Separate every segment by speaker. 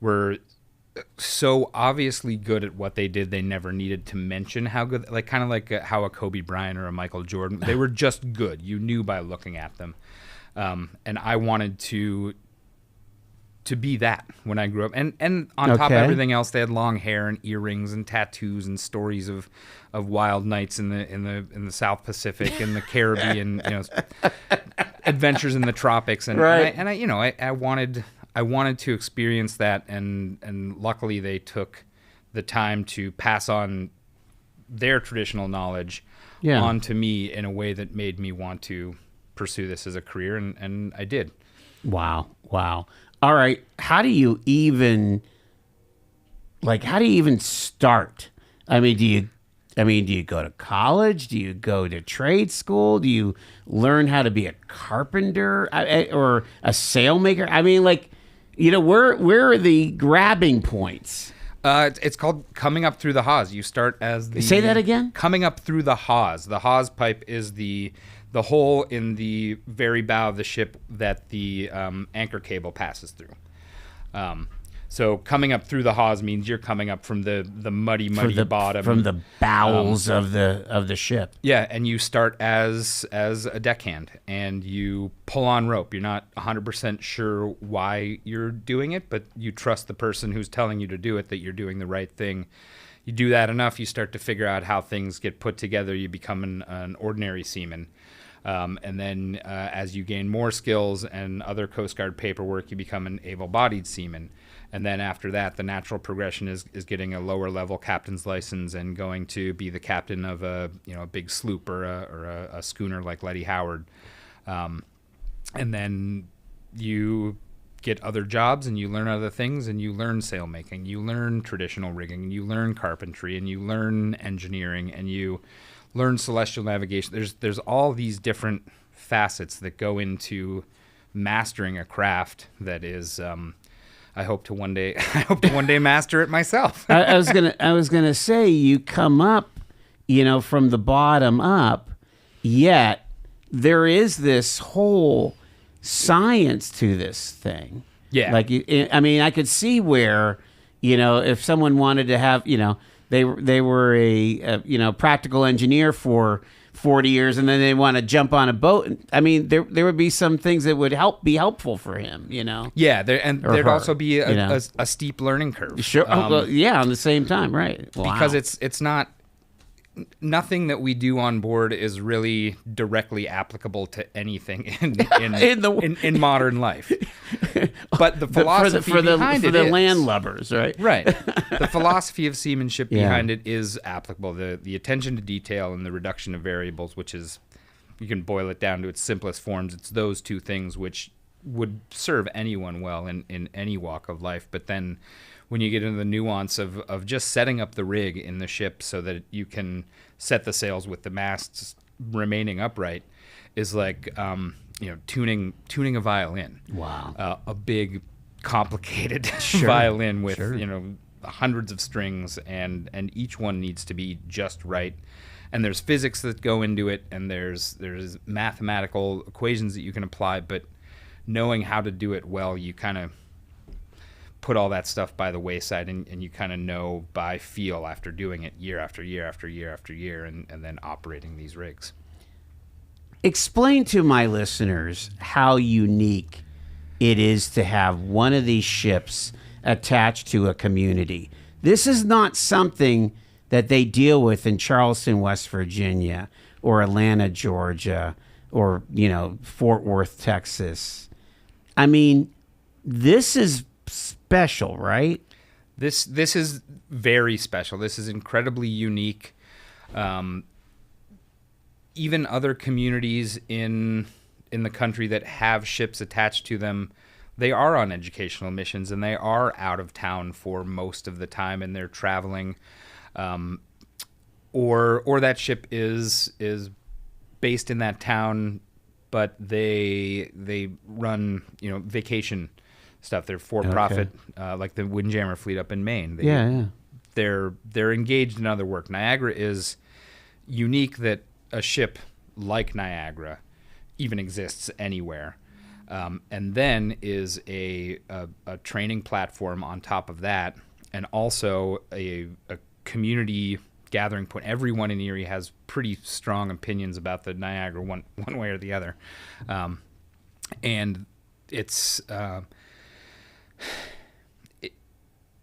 Speaker 1: were so obviously good at what they did, they never needed to mention how good, like kind of like how a Kobe Bryant or a Michael Jordan, they were just good. You knew by looking at them. And I wanted to be that when I grew up. And on top of everything else, they had long hair and earrings and tattoos and stories of wild nights in the South Pacific and the Caribbean, adventures in the tropics. And
Speaker 2: Right.
Speaker 1: I wanted to experience that, and luckily they took the time to pass on their traditional knowledge onto me in a way that made me want to pursue this as a career, and I did.
Speaker 2: Wow. All right. How do you even start? I mean, do you go to college? Do you go to trade school? Do you learn how to be a carpenter or a sailmaker? I mean, where are the grabbing points?
Speaker 1: It's called coming up through the hawse. You start as the...
Speaker 2: Say that again?
Speaker 1: Coming up through the hawse. The hawse pipe is the hole in the very bow of the ship that the anchor cable passes through. So coming up through the hawse means you're coming up from the muddy bottom.
Speaker 2: From the bowels of the ship.
Speaker 1: Yeah, and you start as a deckhand, and you pull on rope. You're not 100% sure why you're doing it, but you trust the person who's telling you to do it, that you're doing the right thing. You do that enough, you start to figure out how things get put together. You become an ordinary seaman. And then as you gain more skills and other Coast Guard paperwork, you become an able-bodied seaman. And then after that, the natural progression is getting a lower level captain's license and going to be the captain of a big sloop or a schooner like Letty Howard. And then you get other jobs and you learn other things, and you learn sailmaking, you learn traditional rigging, you learn carpentry, and you learn engineering, and you learn celestial navigation. There's all these different facets that go into mastering a craft that is I hope to one day master it myself.
Speaker 2: I was gonna say, you come up, from the bottom up, yet there is this whole science to this thing.
Speaker 1: Yeah.
Speaker 2: I could see where, if someone wanted to have, they were a practical engineer for 40 years, and then they want to jump on a boat. I mean, there would be some things that would be helpful for him,
Speaker 1: Yeah, there'd also be a steep learning curve.
Speaker 2: Sure. On the same time, right? Wow.
Speaker 1: Because it's not... Nothing that we do on board is really directly applicable to anything in modern life. But the philosophy behind it is.
Speaker 2: For the landlubbers, right?
Speaker 1: Right. The philosophy of seamanship behind it is applicable. The attention to detail and the reduction of variables, which is, you can boil it down to its simplest forms. It's those two things which would serve anyone well in any walk of life. But then when you get into the nuance of just setting up the rig in the ship so that you can set the sails with the masts remaining upright is like tuning a violin.
Speaker 2: Wow.
Speaker 1: A big, complicated violin with hundreds of strings, and each one needs to be just right. And there's physics that go into it, and there's mathematical equations that you can apply, but knowing how to do it well, you kind of put all that stuff by the wayside, and you kind of know by feel after doing it year after year after year after year, and then operating these rigs.
Speaker 2: Explain to my listeners how unique it is to have one of these ships attached to a community. This is not something that they deal with in Charleston, West Virginia, or Atlanta, Georgia, or Fort Worth, Texas. I mean, this is special, right?
Speaker 1: This is very special. This is incredibly unique. Even other communities in the country that have ships attached to them, they are on educational missions, and they are out of town for most of the time, and they're traveling, or that ship is based in that town, but they run vacation stuff. They're for-profit, like the Windjammer fleet up in Maine. They're engaged in other work. Niagara is unique that a ship like Niagara even exists anywhere. And then is a training platform on top of that, and also a community gathering point. Everyone in Erie has pretty strong opinions about the Niagara one way or the other, and it's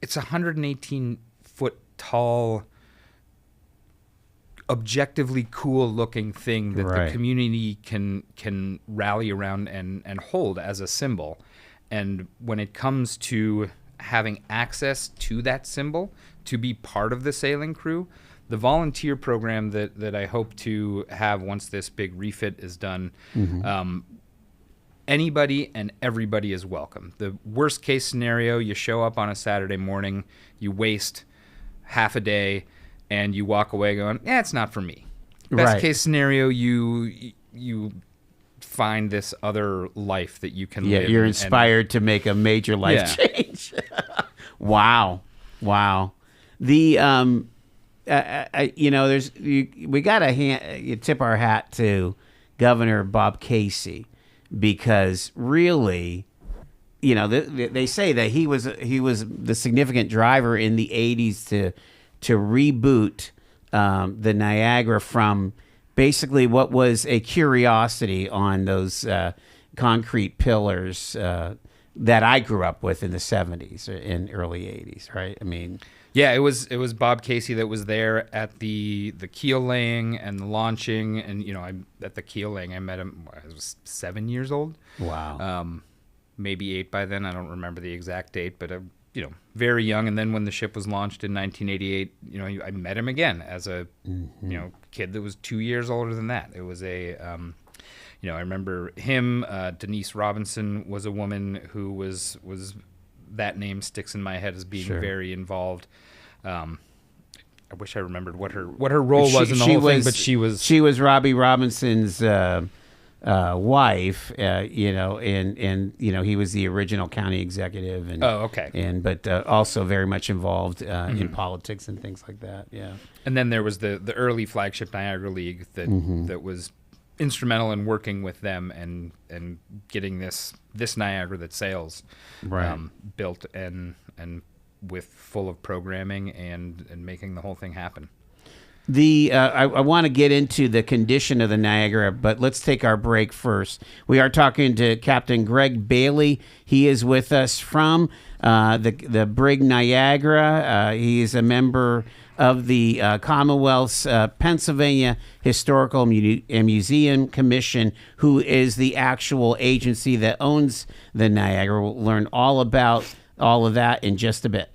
Speaker 1: it's a 118 foot tall, objectively cool looking thing that
Speaker 2: Right.
Speaker 1: the community can rally around and hold as a symbol. And when it comes to having access to that symbol to be part of the sailing crew, the volunteer program that I hope to have once this big refit is done, anybody and everybody is welcome. The worst case scenario, you show up on a Saturday morning, you waste half a day, and you walk away going, "Yeah, it's not for me." Best
Speaker 2: Right.
Speaker 1: case scenario, you find this other life that you can
Speaker 2: Yeah,
Speaker 1: live.
Speaker 2: you're
Speaker 1: and-
Speaker 2: inspired to make a major life
Speaker 1: Yeah.
Speaker 2: change. Wow. The we got you tip our hat to Governor Bob Casey, because really, they say that he was the significant driver in the 80s to reboot the Niagara from basically what was a curiosity on those concrete pillars that I grew up with in the 70s and early 80s, right? I mean,
Speaker 1: Yeah, it was Bob Casey that was there at the keel laying and the launching, and I at the keel laying I met him. I was 7 years old.
Speaker 2: wow.
Speaker 1: Maybe 8 by then. I don't remember the exact date, but very young. And then when the ship was launched in 1988, I met him again as a kid that was 2 years older than that. It was I remember him. Denise Robinson was a woman who was that name sticks in my head as being
Speaker 2: Sure.
Speaker 1: very involved. I wish I remembered what her role was in the whole thing, but she was
Speaker 2: Robbie Robinson's wife, and he was the original county executive, and
Speaker 1: Oh, okay.
Speaker 2: but also very much involved in politics and things like that. Yeah.
Speaker 1: And then there was the early flagship Niagara League that was instrumental in working with them and getting this Niagara that sails
Speaker 2: Right.
Speaker 1: built and with full of programming and making the whole thing happen.
Speaker 2: I want to get into the condition of the Niagara, but let's take our break first. We are talking to Captain Greg Bailey. He is with us from the Brig Niagara. He is a member of the Commonwealth's Pennsylvania Historical and Museum Commission, who is the actual agency that owns the Niagara. We'll learn all about all of that in just a bit.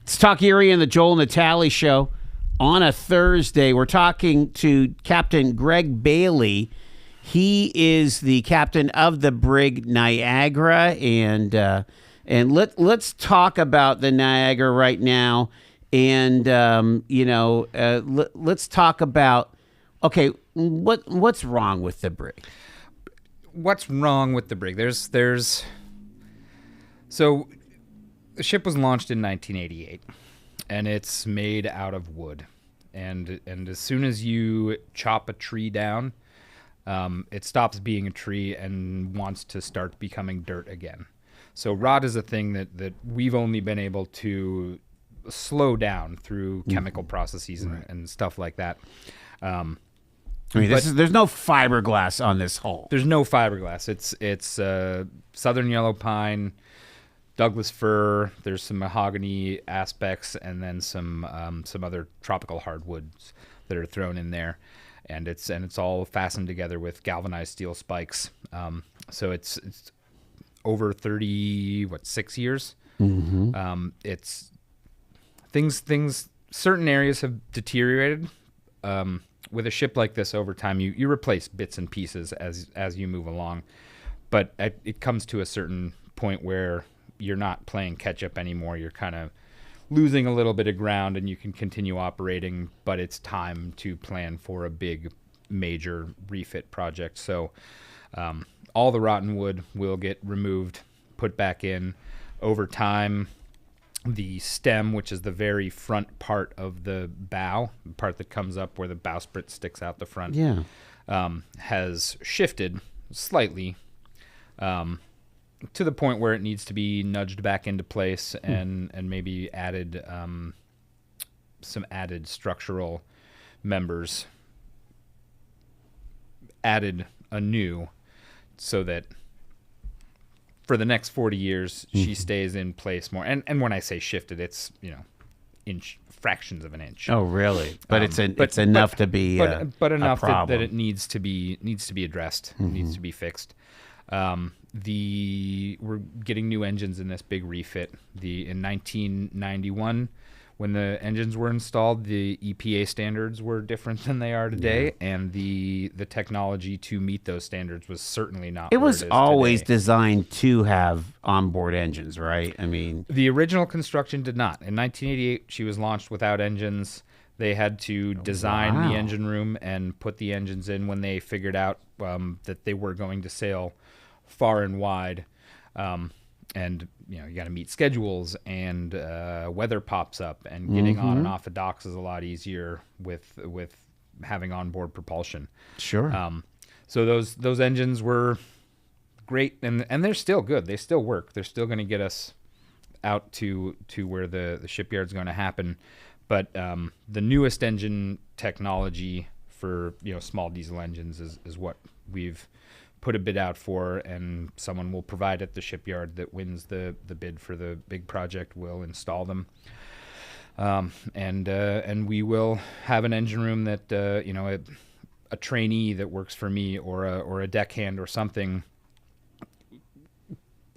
Speaker 2: Let's talk Erie and the Joel Natale Show on a Thursday. We're talking to Captain Greg Bailey. He is the captain of the brig Niagara, and let's talk about the Niagara right now. And let's talk about what's wrong with the brig.
Speaker 1: What's wrong with the brig? So the ship was launched in 1988, and it's made out of wood. And as soon as you chop a tree down, it stops being a tree and wants to start becoming dirt again. So rot is a thing that we've only been able to slow down through chemical processes and stuff like that.
Speaker 2: There's no fiberglass on this hull.
Speaker 1: There's no fiberglass. It's southern yellow pine, Douglas fir. There's some mahogany aspects, and then some other tropical hardwoods that are thrown in there, and it's all fastened together with galvanized steel spikes. So it's over 6 years. Mm-hmm. It's things. Certain areas have deteriorated. With a ship like this, over time, you replace bits and pieces as you move along, but it comes to a certain point where you're not playing catch up anymore. You're kind of losing a little bit of ground, and you can continue operating, but it's time to plan for a big, major refit project. So all the rotten wood will get removed, put back in. Over time, the stem, which is the very front part of the bow, the part that comes up where the bowsprit sticks out the front, has shifted slightly to the point where it needs to be nudged back into place and maybe added some added structural members added anew, so that for the next 40 years, she stays in place more. And when I say shifted, it's, fractions of an inch.
Speaker 2: Oh, really? But it's enough to be
Speaker 1: but enough
Speaker 2: a problem.
Speaker 1: that it needs to be addressed, needs to be fixed. We're getting new engines in this big refit. In 1991, when the engines were installed, the EPA standards were different than they are today, and the technology to meet those standards was certainly not.
Speaker 2: It was always
Speaker 1: today.
Speaker 2: designed to have onboard engines, right? I mean,
Speaker 1: the original construction did not. In 1988, she was launched without engines. They had to design the engine room and put the engines in when they figured out that they were going to sail far and wide. And you got to meet schedules, and weather pops up, and getting on and off the docks is a lot easier with having onboard propulsion.
Speaker 2: Sure.
Speaker 1: So those engines were great, and they're still good. They still work. They're still going to get us out to where the shipyard's going to happen. But the newest engine technology for small diesel engines is what we've put a bid out for, and someone will provide at the shipyard that wins the bid for the big project will install them. And we will have an engine room that a trainee that works for me or a deckhand or something,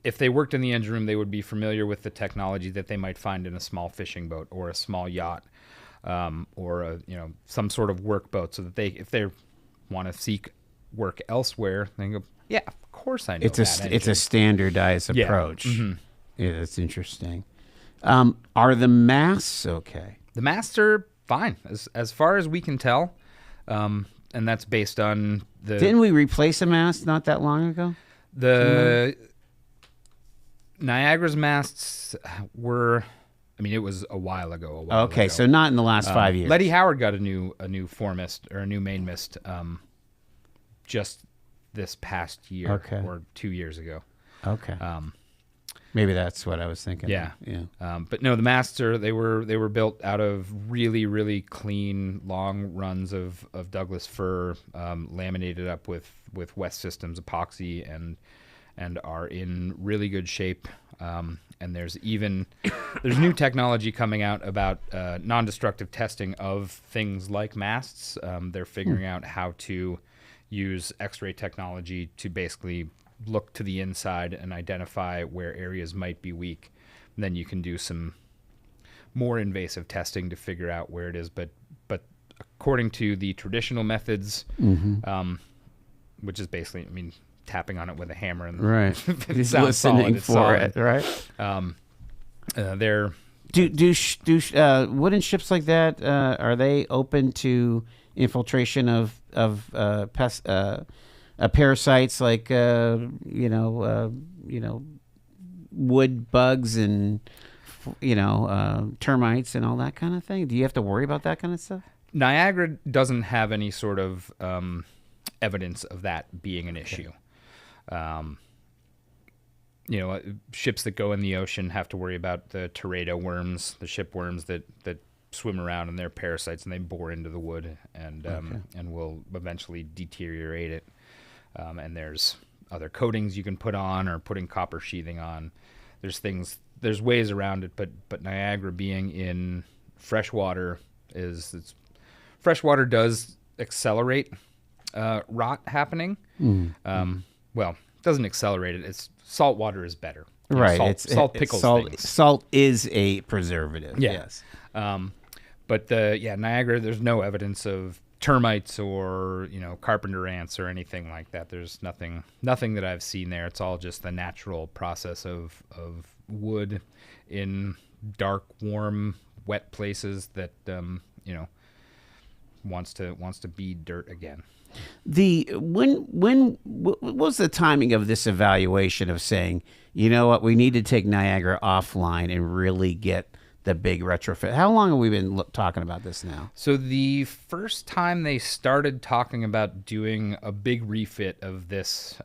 Speaker 1: if they worked in the engine room, they would be familiar with the technology that they might find in a small fishing boat or a small yacht, or some sort of work boat, so that if they want to seek work elsewhere, they go, yeah, of course I know
Speaker 2: it's a standardized approach.
Speaker 1: Mm-hmm.
Speaker 2: Yeah, that's interesting. Are the masts okay?
Speaker 1: The masts are fine as far as we can tell, and that's based on the.
Speaker 2: Didn't we replace a mast not that long ago?
Speaker 1: The Niagara's masts were. I mean, it was a while ago.
Speaker 2: Okay, so not in the last 5 years.
Speaker 1: Letty Howard got a new foremast or a new mainmast just this past year or 2 years ago.
Speaker 2: Okay. Maybe that's what I was thinking.
Speaker 1: Yeah.
Speaker 2: Yeah.
Speaker 1: But no, the masts they were built out of really, really clean long runs of Douglas fir, laminated up with West Systems epoxy, and are in really good shape. And there's new technology coming out about non-destructive testing of things like masts. They're figuring out how to use X-ray technology to basically look to the inside and identify where areas might be weak. And then you can do some more invasive testing to figure out where it is. But according to the traditional methods, which is basically, I mean, tapping on it with a hammer and
Speaker 2: Right.
Speaker 1: if it
Speaker 2: He's
Speaker 1: sounds
Speaker 2: listening
Speaker 1: it's
Speaker 2: for
Speaker 1: solid.
Speaker 2: it, right?
Speaker 1: They're
Speaker 2: Wooden ships like that are they open to infiltration of parasites like wood bugs and termites and all that kind of thing? Do you have to worry about that kind of stuff?
Speaker 1: Niagara doesn't have any sort of evidence of that being an issue. Ships that go in the ocean have to worry about the teredo worms, the ship worms that swim around, and they're parasites, and they bore into the wood and will eventually deteriorate it. And there's other coatings you can put on, or putting copper sheathing on. There's ways around it, but Niagara being in freshwater freshwater does accelerate rot happening. Well, it doesn't accelerate it. It's salt water is better.
Speaker 2: Right.
Speaker 1: Salt pickles things.
Speaker 2: Salt is a preservative.
Speaker 1: Yeah.
Speaker 2: Yes.
Speaker 1: But Niagara, there's no evidence of termites or carpenter ants or anything like that. There's nothing that I've seen there. It's all just the natural process of wood in dark, warm, wet places that wants to be dirt again. When
Speaker 2: what was the timing of this evaluation of saying, you know what, we need to take Niagara offline and really get the big retrofit? How long have we been talking about this now?
Speaker 1: So the first time they started talking about doing a big refit of this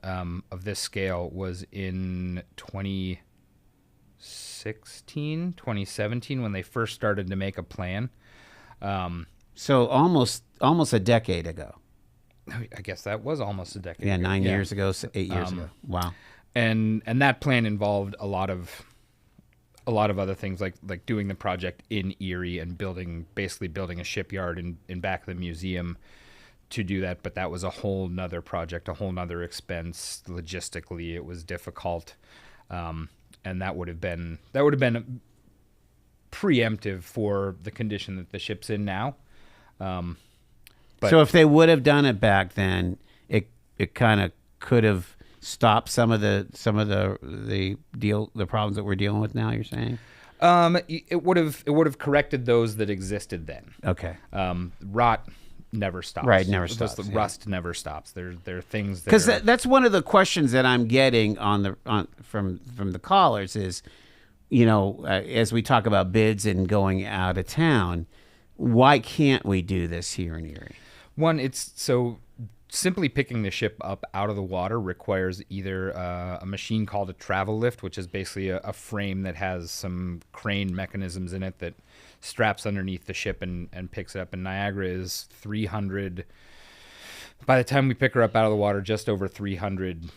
Speaker 1: scale was in 2017, when they first started to make a plan.
Speaker 2: So almost a decade ago.
Speaker 1: I guess that was almost a decade
Speaker 2: Yeah,
Speaker 1: ago.
Speaker 2: 9 years ago, 8 years ago. Wow.
Speaker 1: And that plan involved a lot of other things, like doing the project in Erie and basically building a shipyard in back of the museum to do that. But that was a whole nother project, a whole nother expense. Logistically, it was difficult. And that would have been preemptive for the condition that the ship's in now. But
Speaker 2: so if they would have done it back then, it kind of could have stopped some of the problems that we're dealing with now, you're saying?
Speaker 1: It would have corrected those that existed then.
Speaker 2: Okay.
Speaker 1: Rot never stops.
Speaker 2: Right, never stops.
Speaker 1: The rust never stops. There are things that
Speaker 2: because that's one of the questions that I'm getting from the callers is, as we talk about bids and going out of town, why can't we do this here in Erie?
Speaker 1: One, it's so simply picking the ship up out of the water requires either a machine called a travel lift, which is basically a frame that has some crane mechanisms in it that straps underneath the ship and picks it up. And Niagara is 300. By the time we pick her up out of the water, just over 300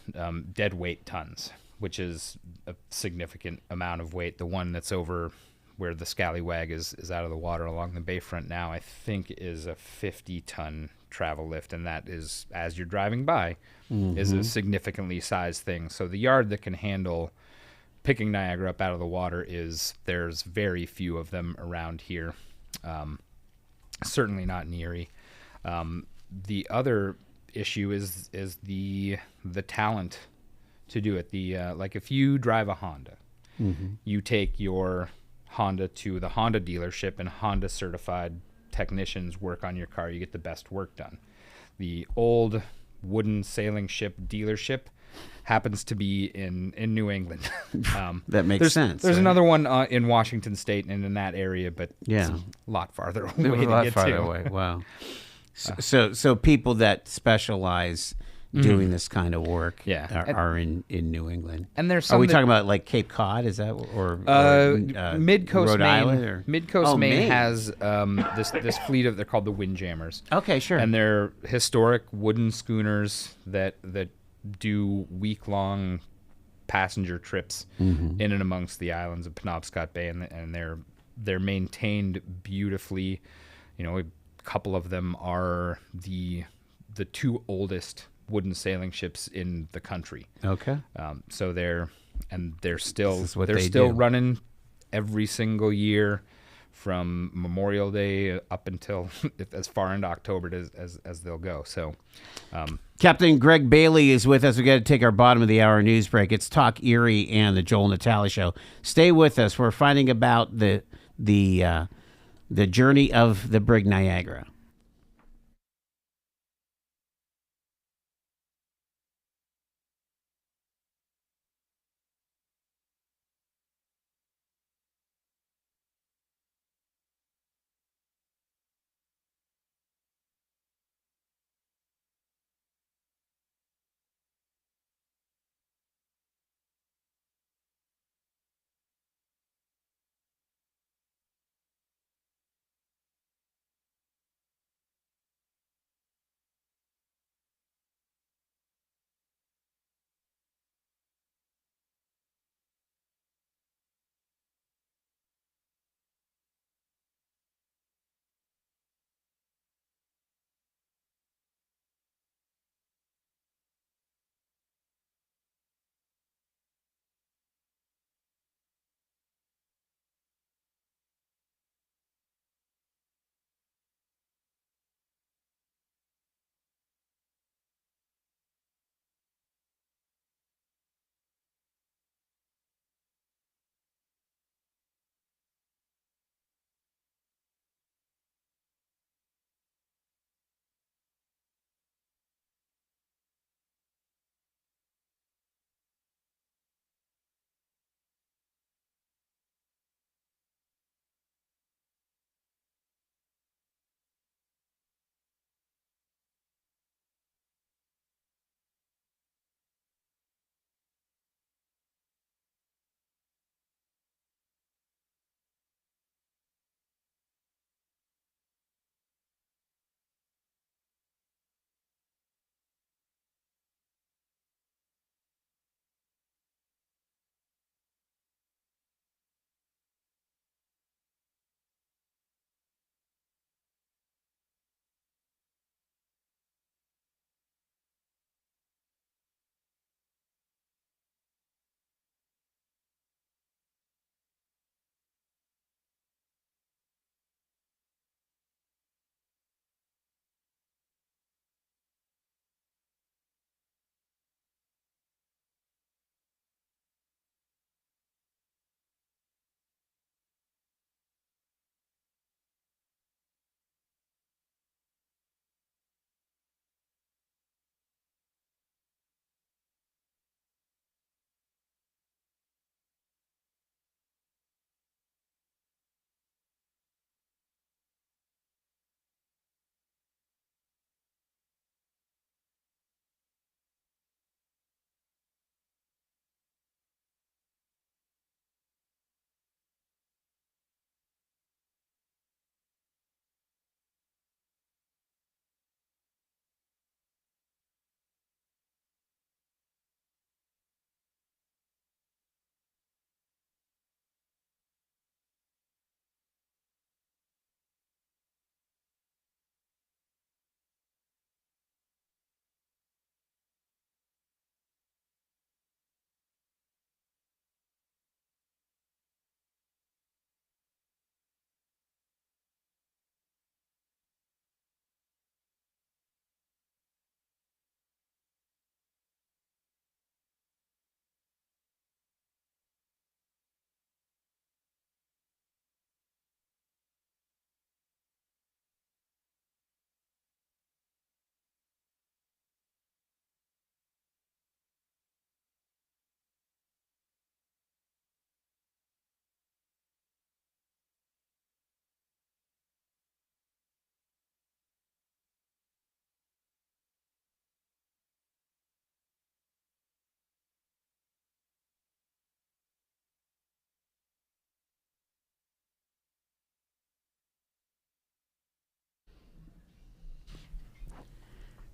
Speaker 1: dead weight tons, which is a significant amount of weight. The one that's over where the Scallywag is out of the water along the bayfront now, I think is a 50-ton travel lift, and that is, as you're driving by, is a significantly sized thing. So the yard that can handle picking Niagara up out of the water there's very few of them around here. Certainly not in Erie. The other issue is the talent to do it. Like if you drive a Honda, you take your Honda to the Honda dealership, and Honda certified technicians work on your car. You get the best work done. The old wooden sailing ship dealership happens to be in New England.
Speaker 2: That makes sense.
Speaker 1: There's another one in Washington State and in that area, but
Speaker 2: yeah,
Speaker 1: it's a lot farther away
Speaker 2: a
Speaker 1: to
Speaker 2: lot
Speaker 1: get
Speaker 2: farther
Speaker 1: to.
Speaker 2: away. Wow. So people that specialize doing this kind of work are in New England.
Speaker 1: And there's
Speaker 2: are we talking about like Cape Cod? Is that or
Speaker 1: Mid-Coast
Speaker 2: Rhode
Speaker 1: Maine?
Speaker 2: Island or?
Speaker 1: Mid-Coast Maine
Speaker 2: Maine
Speaker 1: has this fleet they're called the Windjammers.
Speaker 2: Okay, sure.
Speaker 1: And they're historic wooden schooners that do week-long passenger trips in and amongst the islands of Penobscot Bay, and they're maintained beautifully. A couple of them are the two oldest wooden sailing ships in the country.
Speaker 2: Okay.
Speaker 1: So they're still
Speaker 2: do.
Speaker 1: running every single year, from Memorial Day up until as far into October as they'll go. So,
Speaker 2: Captain Greg Bailey is with us. We got to take our bottom of the hour news break. It's Talk Erie and the Joel Natale Show. Stay with us. We're finding about the journey of the Brig Niagara.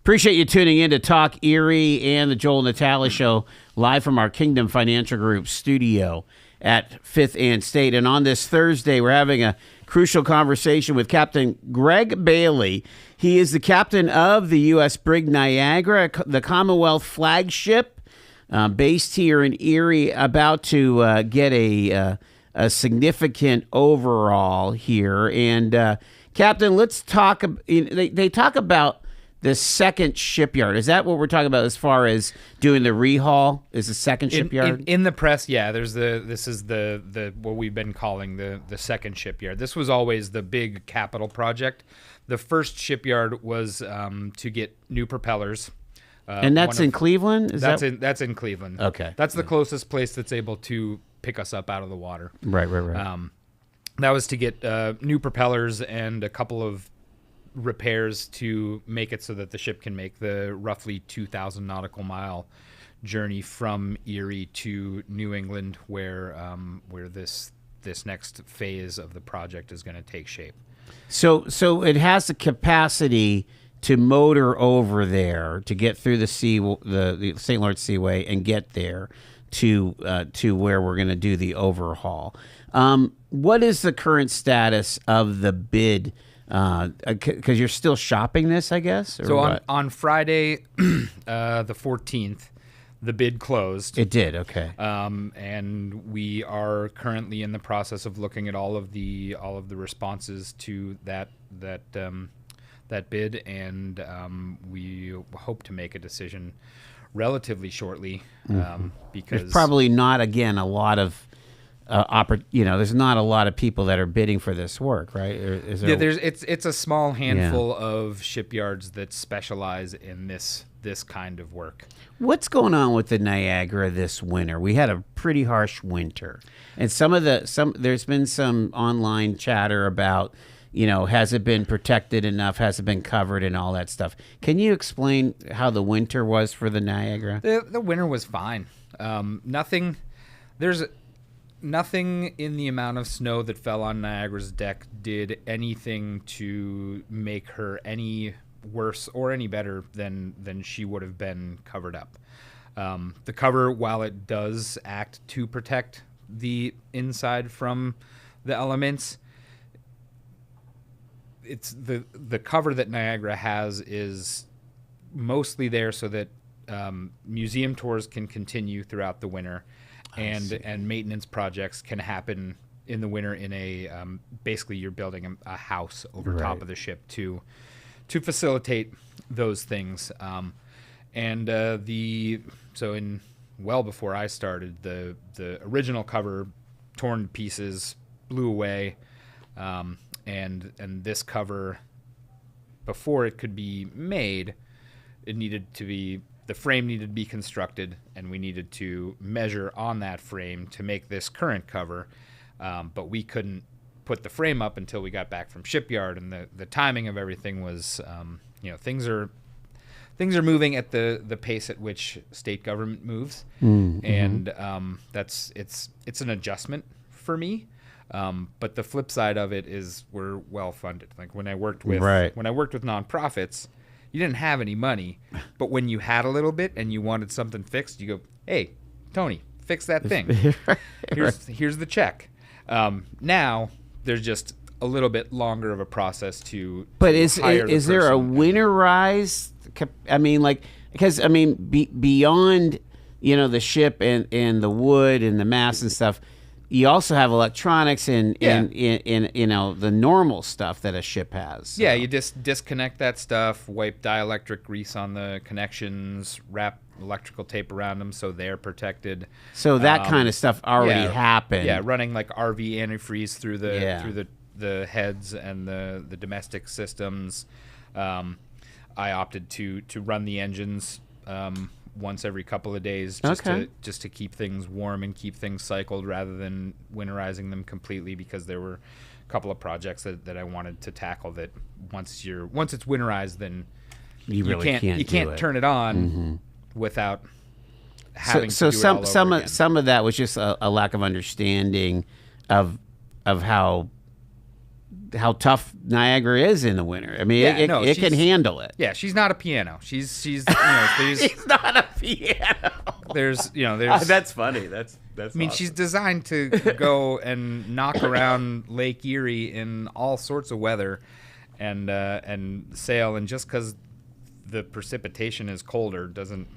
Speaker 2: Appreciate you tuning in to Talk Erie and the Joel Natale Show, live from our Kingdom Financial Group studio at 5th and State. And on this Thursday, we're having a crucial conversation with Captain Greg Bailey. He is the captain of the U.S. Brig Niagara, the Commonwealth flagship, based here in Erie, about to get a a significant overhaul here. And Captain, let's talk. They talk about the second shipyard. Is that what we're talking about as far as doing the rehaul? Is the second shipyard?
Speaker 1: In the press? Yeah, this is the what we've been calling the second shipyard. This was always the big capital project. The first shipyard was to get new propellers.
Speaker 2: And that's in Cleveland?
Speaker 1: That's in Cleveland.
Speaker 2: Okay.
Speaker 1: That's the closest place that's able to pick us up out of the water.
Speaker 2: Right.
Speaker 1: That was to get new propellers and a couple of repairs to make it so that the ship can make the roughly 2,000 nautical mile journey from Erie to New England, where this next phase of the project is going to take shape.
Speaker 2: So it has the capacity to motor over there to get through the St. Lawrence Seaway and get there to where we're going to do the overhaul. What is the current status of the bid? Because you're still shopping this, I guess. Or
Speaker 1: so on Friday, the 14th, the bid closed.
Speaker 2: It did. Okay.
Speaker 1: And we are currently in the process of looking at all of the responses to that bid, and we hope to make a decision relatively shortly. Because
Speaker 2: there's probably not a lot of there's not a lot of people that are bidding for this work, right? Is there...
Speaker 1: Yeah, it's a small handful of shipyards that specialize in this kind of work.
Speaker 2: What's going on with the Niagara this winter? We had a pretty harsh winter, and there's been some online chatter about, has it been protected enough? Has it been covered and all that stuff? Can you explain how the winter was for the Niagara?
Speaker 1: The winter was fine. Nothing in the amount of snow that fell on Niagara's deck did anything to make her any worse or any better than she would have been covered up. The cover, while it does act to protect the inside from the elements, it's the cover that Niagara has is mostly there so that museum tours can continue throughout the winter. And maintenance projects can happen in the winter in a basically you're building a house over top of the ship to facilitate those things. Well before I started, the original cover torn to pieces, blew away, and this cover, before it could be made, the frame needed to be constructed, and we needed to measure on that frame to make this current cover. But we couldn't put the frame up until we got back from shipyard, and the timing of everything was, things are moving at the pace at which state government moves, and it's an adjustment for me. But the flip side of it is we're well funded. Like when I worked with nonprofits, you didn't have any money, but when you had a little bit and you wanted something fixed, you go, "Hey, Tony, fix that thing. Here's the check." Now there's just a little bit longer of a process to. But
Speaker 2: is there a winterized? Beyond the ship and the wood and the mast and stuff, you also have electronics and the normal stuff that a ship has. So.
Speaker 1: Yeah, you just disconnect that stuff, wipe dielectric grease on the connections, wrap electrical tape around them so they're protected.
Speaker 2: So that kind of stuff already happened.
Speaker 1: Yeah, running like RV antifreeze through the heads and the domestic systems. I opted to run the engines once every couple of days just to keep things warm and keep things cycled rather than winterizing them completely, because there were a couple of projects that I wanted to tackle that once it's winterized, then you can't turn it on without having to do it all over again.
Speaker 2: Some of that was just a lack of understanding of how tough Niagara is in the winter. I mean, it can handle it.
Speaker 1: Yeah, she's not a piano. She's she's not
Speaker 2: a piano.
Speaker 1: There's
Speaker 2: that's funny. That's
Speaker 1: I mean, awesome. She's designed to go and knock around Lake Erie in all sorts of weather and sail, and just because the precipitation is colder doesn't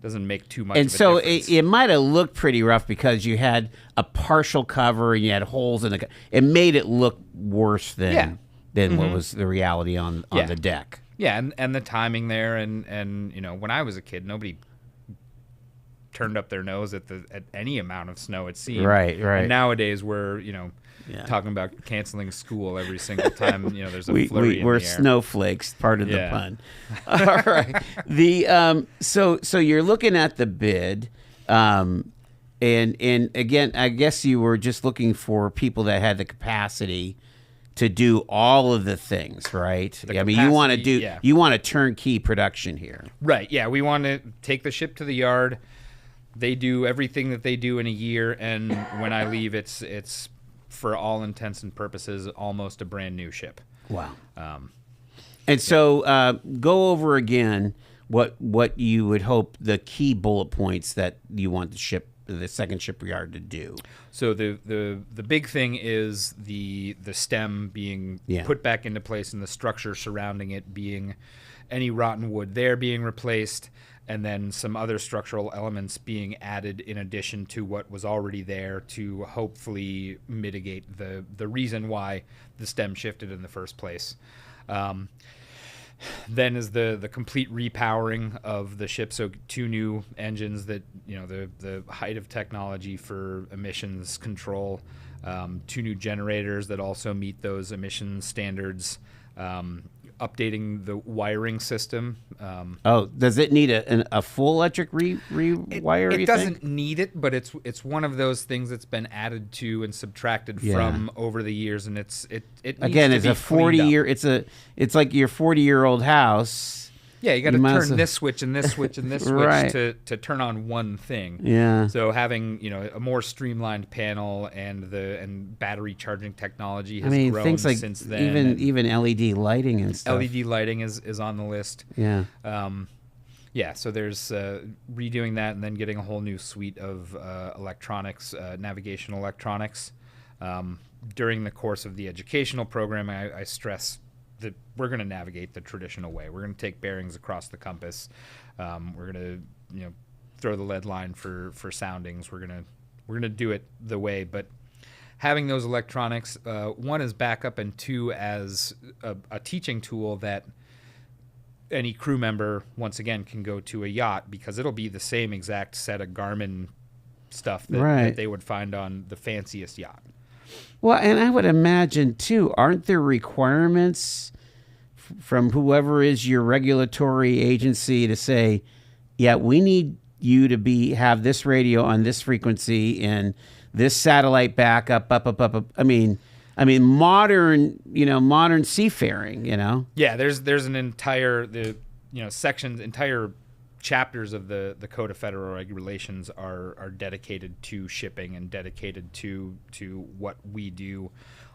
Speaker 1: doesn't make too much
Speaker 2: And
Speaker 1: of a
Speaker 2: so
Speaker 1: difference.
Speaker 2: it might have looked pretty rough because you had a partial cover and you had holes in the. It made it look worse than what was the reality on
Speaker 1: Yeah.
Speaker 2: the deck.
Speaker 1: Yeah, and the timing there, and you know, when I was a kid, nobody turned up their nose at any amount of snow it seemed.
Speaker 2: Right.
Speaker 1: And nowadays we're
Speaker 2: Yeah.
Speaker 1: talking about canceling school every single time there's a flurry in
Speaker 2: we're
Speaker 1: the air.
Speaker 2: snowflakes, part of the
Speaker 1: Yeah.
Speaker 2: pun. All right. So you're looking at the bid, and again, I guess you were just looking for people that had the capacity to do all of the things, right? I mean, you want to
Speaker 1: capacity,
Speaker 2: you want a turnkey production here.
Speaker 1: Right. Yeah, we want to take the ship to the yard. They do everything that they do in a year, and when I leave, it's for all intents and purposes almost a brand new ship.
Speaker 2: Wow. And so go over again what you would hope the key bullet points that you want the second shipyard to do.
Speaker 1: So the big thing is the stem being put back into place and the structure surrounding it being any rotten wood there being replaced, and then some other structural elements being added in addition to what was already there to hopefully mitigate the reason why the stem shifted in the first place. Then is the complete repowering of the ship. So 2 new engines that, the height of technology for emissions control, 2 new generators that also meet those emission standards, updating the wiring system.
Speaker 2: Does it need a full electric rewire?
Speaker 1: It
Speaker 2: you
Speaker 1: doesn't
Speaker 2: think?
Speaker 1: need it, but it's one of those things that's been added to and subtracted from over the years, and it needs
Speaker 2: Again,
Speaker 1: to
Speaker 2: it's
Speaker 1: be
Speaker 2: a 40-year. It's like your 40-year-old house.
Speaker 1: Yeah, you got to turn this switch and this switch and this switch
Speaker 2: Right.
Speaker 1: to turn on one thing.
Speaker 2: Yeah.
Speaker 1: So having a more streamlined panel and battery charging technology has grown
Speaker 2: things like
Speaker 1: since then.
Speaker 2: even LED lighting and stuff.
Speaker 1: LED lighting is on the list.
Speaker 2: Yeah.
Speaker 1: So there's redoing that and then getting a whole new suite of electronics, navigational electronics. During the course of the educational program, I stress that we're going to navigate the traditional way. We're going to take bearings across the compass. We're going to throw the lead line for soundings. We're going to do it the way, but having those electronics, one is backup and 2 as a teaching tool that any crew member, once again, can go to a yacht because it'll be the same exact set of Garmin stuff that they would find on the fanciest yacht.
Speaker 2: Well, and I would imagine too, aren't there requirements from whoever is your regulatory agency to say, yeah, we need you to have this radio on this frequency and this satellite backup up. I mean modern seafaring,
Speaker 1: Yeah, there's an entire sections, entire chapters of the Code of Federal Regulations are dedicated to shipping and dedicated to what we do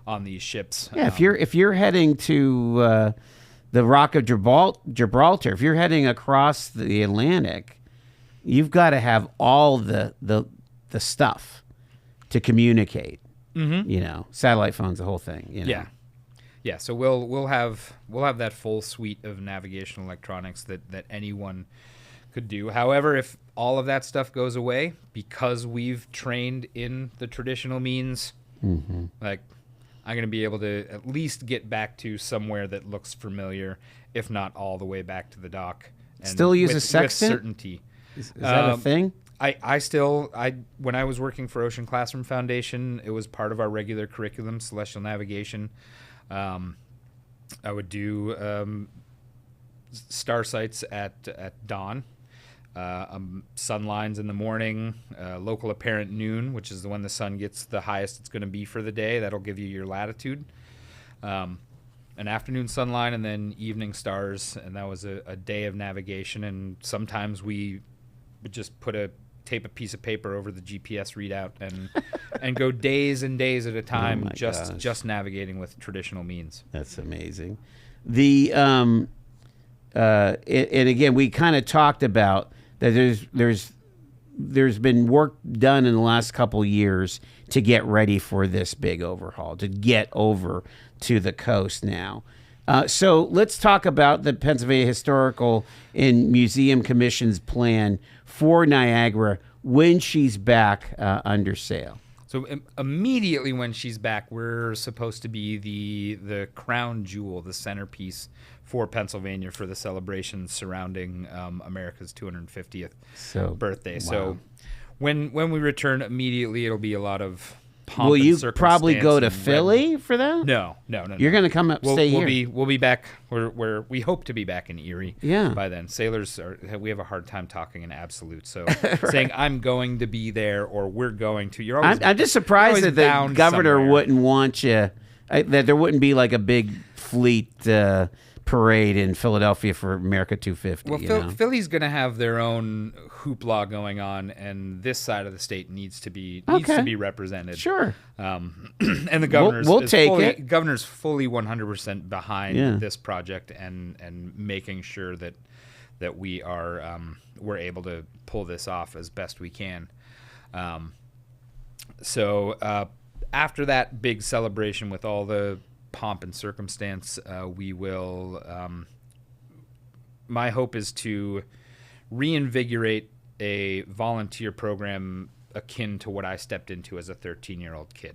Speaker 1: on these ships.
Speaker 2: Yeah, if you're heading to the Rock of Gibraltar, if you're heading across the Atlantic, you've got to have all the stuff to communicate. Mm-hmm. Satellite phones, the whole thing.
Speaker 1: Yeah. So we'll have that full suite of navigational electronics that anyone could do. However, if all of that stuff goes away because we've trained in the traditional means, like I'm going to be able to at least get back to somewhere that looks familiar, if not all the way back to the dock. And
Speaker 2: Still use a
Speaker 1: with
Speaker 2: sextant?
Speaker 1: certainty.
Speaker 2: Is that a thing?
Speaker 1: I when I was working for Ocean Classroom Foundation, it was part of our regular curriculum, celestial navigation. I would do star sights at dawn, sun lines in the morning, local apparent noon, which is when the sun gets the highest it's going to be for the day. That'll give you your latitude. An afternoon sun line, and then evening stars, and that was a day of navigation. And sometimes we would just tape a piece of paper over the GPS readout and go days and days at a time just navigating with traditional means.
Speaker 2: That's amazing. And again, we kind of talked about that there's been work done in the last couple years to get ready for this big overhaul, to get over to the coast now. So let's talk about the Pennsylvania Historical and Museum Commission's plan for Niagara when she's back under sail?
Speaker 1: So immediately when she's back, we're supposed to be the crown jewel, the centerpiece for Pennsylvania for the celebrations surrounding America's 250th birthday.
Speaker 2: Wow.
Speaker 1: So when we return immediately, it'll be a lot of pomp
Speaker 2: Will
Speaker 1: and
Speaker 2: you
Speaker 1: circumstance
Speaker 2: probably go to
Speaker 1: and
Speaker 2: Philly for that?
Speaker 1: No.
Speaker 2: You're going to come up, stay here.
Speaker 1: We'll be back. We hope to be back in Erie.
Speaker 2: Yeah.
Speaker 1: By then, we have a hard time talking in absolute. So saying I'm going to be there or we're going to, you're always.
Speaker 2: I'm just surprised that the
Speaker 1: bound
Speaker 2: governor
Speaker 1: somewhere.
Speaker 2: wouldn't want you. That there wouldn't be like a big fleet parade in Philadelphia for America 250.
Speaker 1: Well, Philly's going to have their own hoopla going on, and this side of the state needs to be represented.
Speaker 2: Sure.
Speaker 1: And the governor's governor's fully 100% behind this project and making sure that we are we're able to pull this off as best we can. So after that big celebration with all the pomp and circumstance, we will my hope is to reinvigorate a volunteer program akin to what I stepped into as a 13-year-old kid.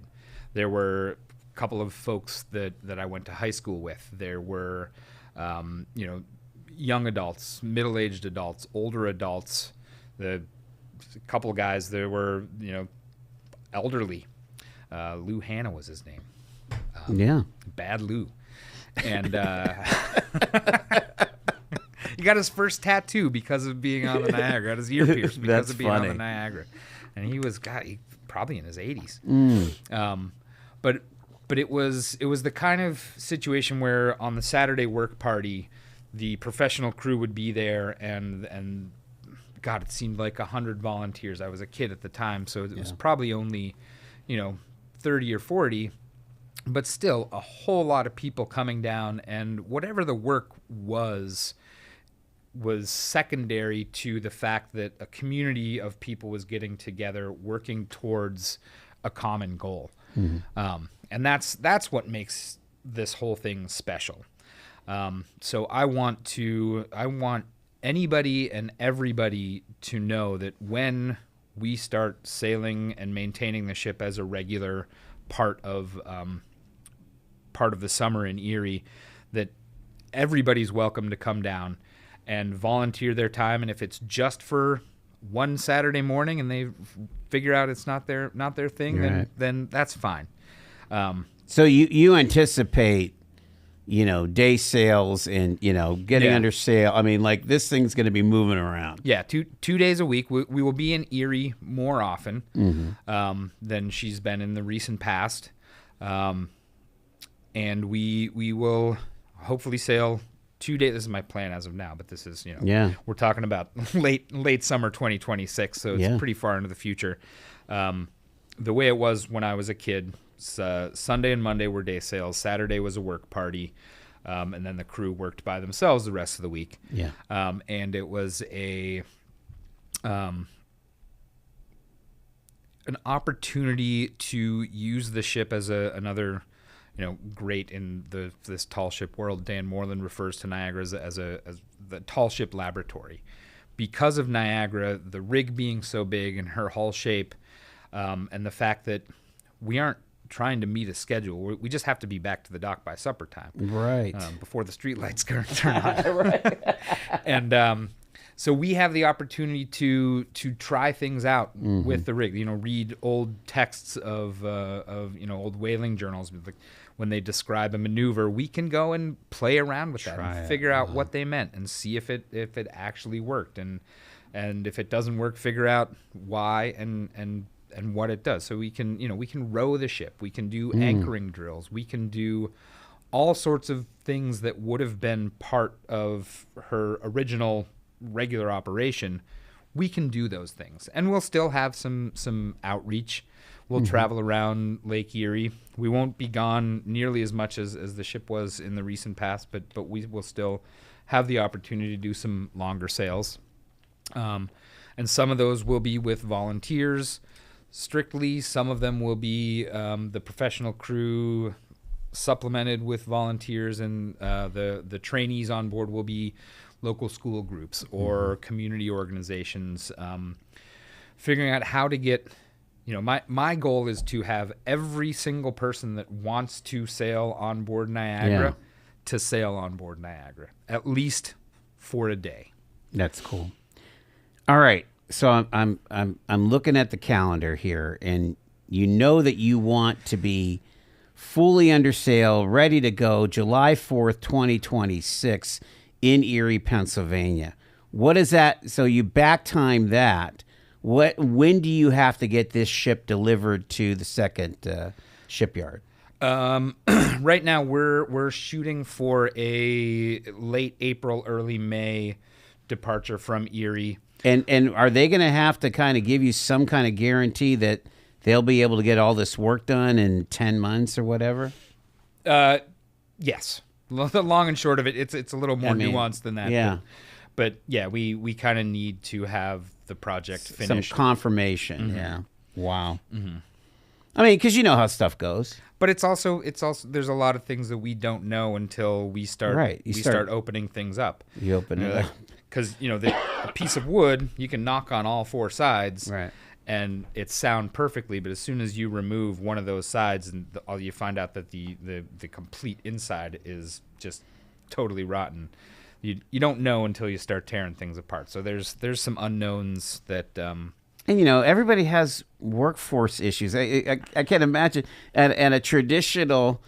Speaker 1: There were a couple of folks that I went to high school with. There were young adults, middle-aged adults, older adults, a couple of guys. There were elderly. Lou Hanna was his name. Bad Lou. And he got his first tattoo because of being on the Niagara. Got his ear pierced because of being on the Niagara. And he was probably in his 80s. But it was the kind of situation where on the Saturday work party, the professional crew would be there and God, it seemed like 100 volunteers. I was a kid at the time, so it was probably only 30 or 40. But still, a whole lot of people coming down, and whatever the work was secondary to the fact that a community of people was getting together, working towards a common goal. And that's what makes this whole thing special. So I want anybody and everybody to know that when we start sailing and maintaining the ship as a regular part of the summer in Erie, that everybody's welcome to come down and volunteer their time. And if it's just for one Saturday morning and they figure out it's not their thing, then that's fine.
Speaker 2: So you anticipate, day sails and, getting under sail. I mean, like this thing's going to be moving around. Yeah.
Speaker 1: 2 days a week. We will be in Erie more often than she's been in the recent past. And we will hopefully sail 2 days. This is my plan as of now, but this is, we're talking about late summer 2026. So it's pretty far into the future. The way it was when I was a kid, Sunday and Monday were day sails. Saturday was a work party. And then the crew worked by themselves the rest of the week. And it was an opportunity to use the ship as another, great in this tall ship world. Dan Moreland refers to Niagara as the tall ship laboratory. Because of Niagara, the rig being so big and her hull shape, and the fact that we aren't trying to meet a schedule. We just have to be back to the dock by supper time.
Speaker 2: Right.
Speaker 1: Before the street lights turn on. Right. And so we have the opportunity to try things out with the rig. Read old texts of old whaling journals. When they describe a maneuver, we can go and play around with that and figure out what they meant and see if it actually worked. And if it doesn't work, figure out why and what it does. So we can row the ship. We can do anchoring drills. We can do all sorts of things that would have been part of her original regular operation. We can do those things. And we'll still have some outreach. We'll travel around Lake Erie. We won't be gone nearly as much as the ship was in the recent past, but we will still have the opportunity to do some longer sails. And some of those will be with volunteers strictly. Some of them will be the professional crew supplemented with volunteers, and the trainees on board will be local school groups or community organizations, figuring out how to get, my goal is to have every single person that wants to sail on board Niagara to sail on board Niagara, at least for a day.
Speaker 2: That's cool. All right. So I'm looking at the calendar here, and you know that you want to be fully under sail, ready to go July 4th, 2026 in Erie, Pennsylvania. What is that? So you back time that. When do you have to get this ship delivered to the second shipyard?
Speaker 1: Right now we're shooting for a late April, early May departure from Erie.
Speaker 2: And are they going to have to kind of give you some kind of guarantee that they'll be able to get all this work done in 10 months or whatever?
Speaker 1: Yes. The long and short of it, it's a little more nuanced than that.
Speaker 2: Yeah.
Speaker 1: But yeah, we kind of need to have the project finished.
Speaker 2: Some confirmation. Mm-hmm. Yeah. Wow. Mm-hmm. I mean, because you know how stuff goes.
Speaker 1: But it's also there's a lot of things that we don't know until we start.
Speaker 2: Right.
Speaker 1: We start opening things up.
Speaker 2: You open it up.
Speaker 1: Because a piece of wood you can knock on all four sides.
Speaker 2: Right.
Speaker 1: And it sound perfectly, but as soon as you remove one of those sides, and you find out that the complete inside is just totally rotten. You don't know until you start tearing things apart. So there's some unknowns that.
Speaker 2: And everybody has workforce issues. I can't imagine at a traditional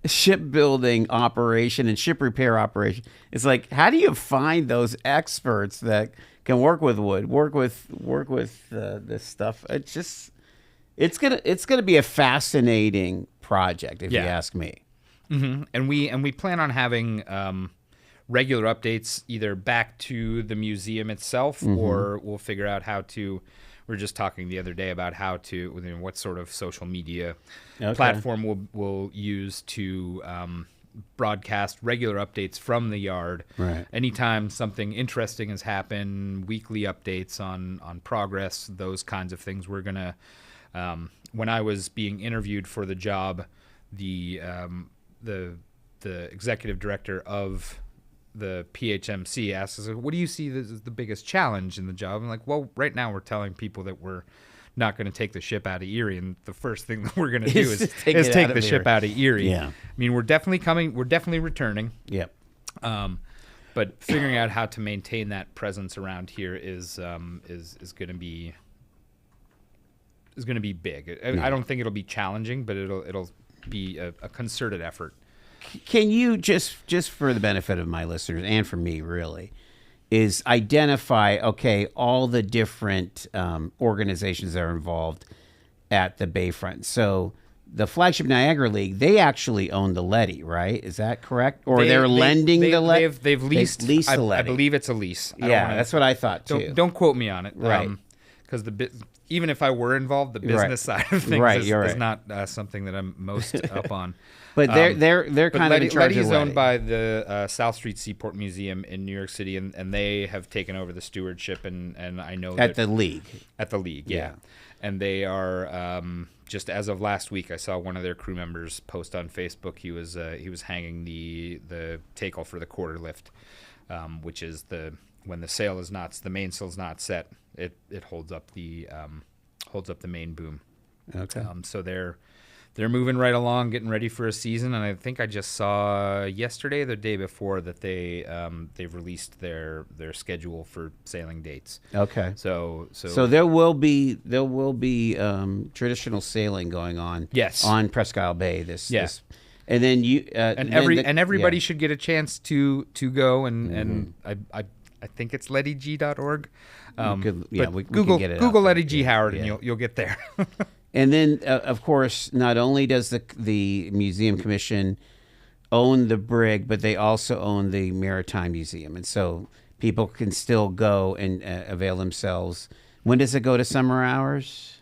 Speaker 2: shipbuilding operation and ship repair operation. It's like, how do you find those experts that can work with wood, work with this stuff? It's gonna be a fascinating project if you ask me.
Speaker 1: Mm-hmm. And we plan on having regular updates either back to the museum itself, or we'll figure out how to. We were just talking the other day about how to, what sort of social media platform we'll use to broadcast regular updates from the yard.
Speaker 2: Right.
Speaker 1: Anytime something interesting has happened, weekly updates on progress, those kinds of things. We're gonna. When I was being interviewed for the job, the executive director of the PHMC asked us, "What do you see as the biggest challenge in the job?" I'm like, "Well, right now we're telling people that we're not going to take the ship out of Erie, and the first thing that we're going to do is take the ship out of Erie."
Speaker 2: Yeah.
Speaker 1: I mean, we're definitely returning.
Speaker 2: Yep.
Speaker 1: But figuring out how to maintain that presence around here is going to be big. I don't think it'll be challenging, but it'll be a concerted effort.
Speaker 2: Can you just for the benefit of my listeners and for me really, is identify all the different organizations that are involved at the Bayfront? So the Flagship Niagara League, they actually own the Letty, right? Is that correct? Or they're lending the Letty?
Speaker 1: They've leased the Letty. I believe it's a lease.
Speaker 2: That's what I thought too.
Speaker 1: Don't quote me on it,
Speaker 2: right?
Speaker 1: Because even if I were involved, the business side of things is not something that I'm most up on.
Speaker 2: But they're kind of in charge
Speaker 1: Letty's
Speaker 2: of Letty.
Speaker 1: owned by the South Street Seaport Museum in New York City, and they have taken over the stewardship. And I know
Speaker 2: at the league.
Speaker 1: At the league, yeah. And they are just as of last week, I saw one of their crew members post on Facebook. He was hanging the tackle for the quarter lift, which is when the sail is not, the mainsail's not set, it holds up the main boom.
Speaker 2: Okay.
Speaker 1: So they're moving right along, getting ready for a season, and I think I just saw yesterday, or the day before, that they've released their schedule for sailing dates.
Speaker 2: Okay.
Speaker 1: So
Speaker 2: there will be traditional sailing going on.
Speaker 1: Yes.
Speaker 2: On Presque Isle Bay. This. And then you
Speaker 1: everybody should get a chance to go and I think it's lettygh.org.
Speaker 2: We can get it
Speaker 1: Google
Speaker 2: out
Speaker 1: Letty G. Howard and you'll get there.
Speaker 2: And then, of course, not only does the Museum Commission own the brig, but they also own the Maritime Museum. And so people can still go and avail themselves. When does it go to summer hours?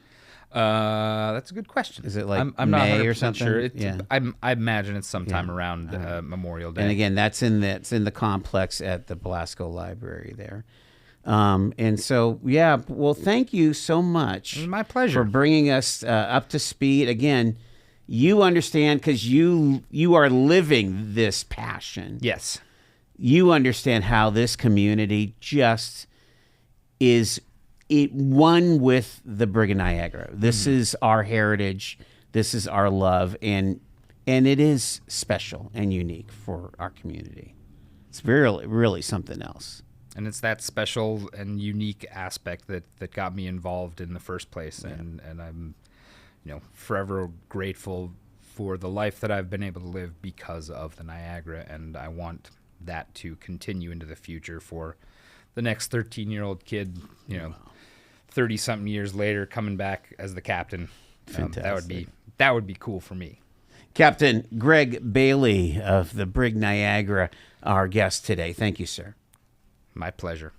Speaker 1: That's a good question.
Speaker 2: Is it like
Speaker 1: I'm
Speaker 2: May
Speaker 1: not
Speaker 2: or something?
Speaker 1: Sure. I imagine it's sometime around Memorial Day.
Speaker 2: And again, that's in the complex at the Belasco Library there. And so, well, thank you so much.
Speaker 1: It was my pleasure.
Speaker 2: For bringing us up to speed. Again, you understand because you are living this passion.
Speaker 1: Yes.
Speaker 2: you understand how this community just is one with the Brig of Niagara. This is our heritage. This is our love, and it is special and unique for our community. It's really something else.
Speaker 1: And it's that special and unique aspect that got me involved in the first place. And I'm, forever grateful for the life that I've been able to live because of the Niagara. And I want that to continue into the future for the next 13-year-old kid, 30-something years later, coming back as the captain. That would be cool for me.
Speaker 2: Captain Greg Bailey of the Brig Niagara, our guest today. Thank you, sir.
Speaker 1: My pleasure.